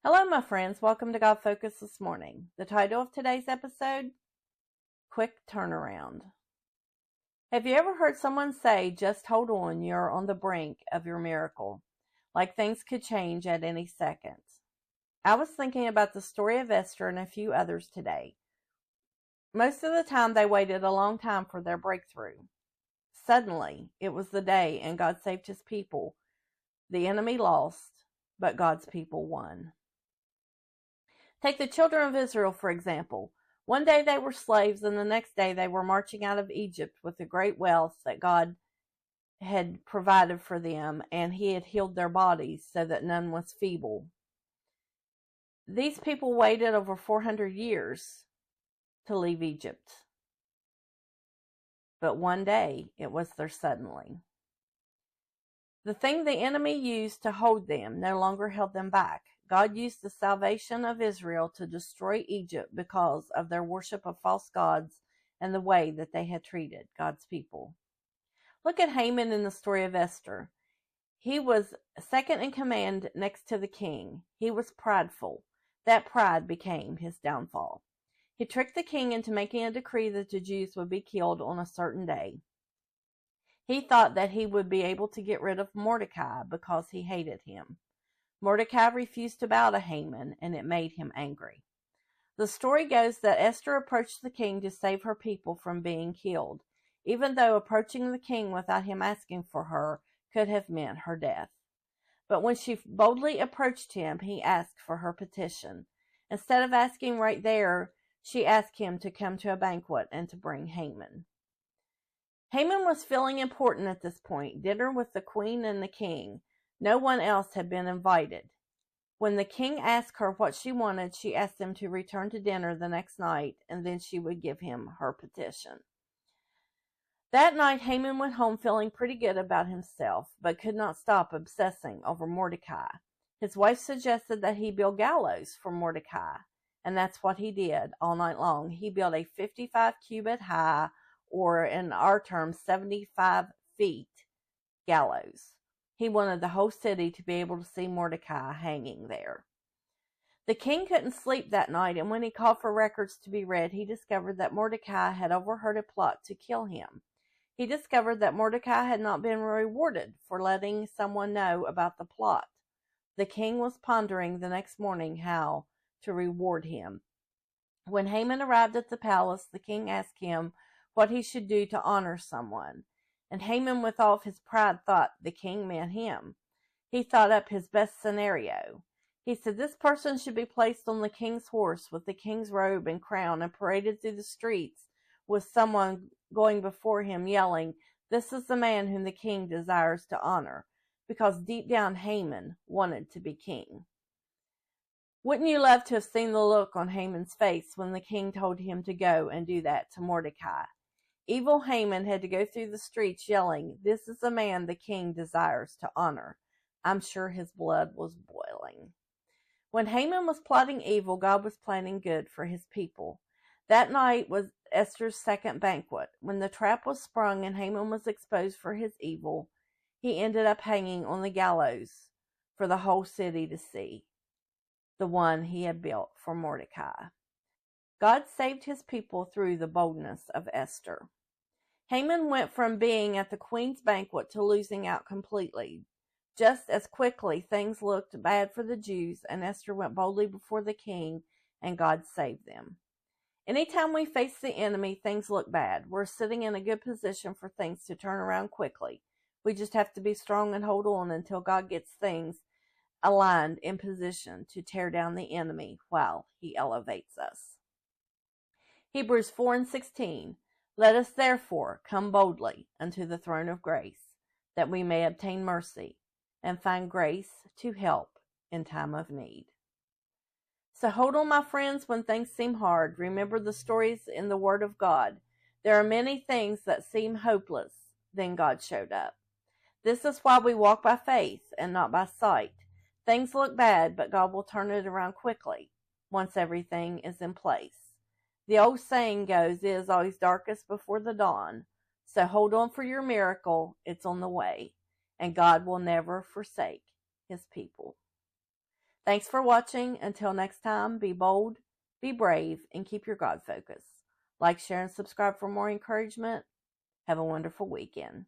Hello, my friends. Welcome to God Focus this morning. The title of today's episode, Quick Turnaround. Have you ever heard someone say, just hold on, you're on the brink of your miracle, like things could change at any second? I was thinking about the story of Esther and a few others today. Most of the time they waited a long time for their breakthrough. Suddenly, it was the day and God saved his people. The enemy lost, but God's people won. Take the children of Israel, for example. One day they were slaves, and the next day they were marching out of Egypt with the great wealth that God had provided for them, and he had healed their bodies so that none was feeble. These people waited over 400 years to leave Egypt. But one day, it was their suddenly. The thing the enemy used to hold them no longer held them back. God used the salvation of Israel to destroy Egypt because of their worship of false gods and the way that they had treated God's people. Look at Haman in the story of Esther. He was second in command next to the king. He was prideful. That pride became his downfall. He tricked the king into making a decree that the Jews would be killed on a certain day. He thought that he would be able to get rid of Mordecai because he hated him. Mordecai refused to bow to Haman, and it made him angry. The story goes that Esther approached the king to save her people from being killed, even though approaching the king without him asking for her could have meant her death. But when she boldly approached him, he asked for her petition. Instead of asking right there, she asked him to come to a banquet and to bring Haman. Haman was feeling important at this point, dinner with the queen and the king. No one else had been invited. When the king asked her what she wanted, she asked him to return to dinner the next night, and then she would give him her petition. That night, Haman went home feeling pretty good about himself, but could not stop obsessing over Mordecai. His wife suggested that he build gallows for Mordecai, and that's what he did all night long. He built a 55-cubit high, or in our terms, 75 feet gallows. He wanted the whole city to be able to see Mordecai hanging there. The king couldn't sleep that night, and when he called for records to be read, he discovered that Mordecai had overheard a plot to kill him. He discovered that Mordecai had not been rewarded for letting someone know about the plot. The king was pondering the next morning how to reward him. When Haman arrived at the palace, the king asked him what he should do to honor someone. And Haman, with all of his pride, thought the king meant him. He thought up his best scenario. He said this person should be placed on the king's horse with the king's robe and crown and paraded through the streets with someone going before him yelling, "This is the man whom the king desires to honor," because deep down Haman wanted to be king. Wouldn't you love to have seen the look on Haman's face when the king told him to go and do that to Mordecai? Evil Haman had to go through the streets yelling, "This is the man the king desires to honor." I'm sure his blood was boiling. When Haman was plotting evil, God was planning good for his people. That night was Esther's second banquet. When the trap was sprung and Haman was exposed for his evil, he ended up hanging on the gallows for the whole city to see, the one he had built for Mordecai. God saved his people through the boldness of Esther. Haman went from being at the queen's banquet to losing out completely. Just as quickly, things looked bad for the Jews, and Esther went boldly before the king, and God saved them. Anytime we face the enemy, things look bad. We're sitting in a good position for things to turn around quickly. We just have to be strong and hold on until God gets things aligned in position to tear down the enemy while he elevates us. Hebrews 4:16. Let us therefore come boldly unto the throne of grace, that we may obtain mercy and find grace to help in time of need. So hold on, my friends, when things seem hard. Remember the stories in the Word of God. There are many things that seem hopeless, then God showed up. This is why we walk by faith and not by sight. Things look bad, but God will turn it around quickly once everything is in place. The old saying goes, it is always darkest before the dawn. So hold on for your miracle. It's on the way. And God will never forsake his people. Thanks for watching. Until next time, be bold, be brave, and keep your God focus. Like, share, and subscribe for more encouragement. Have a wonderful weekend.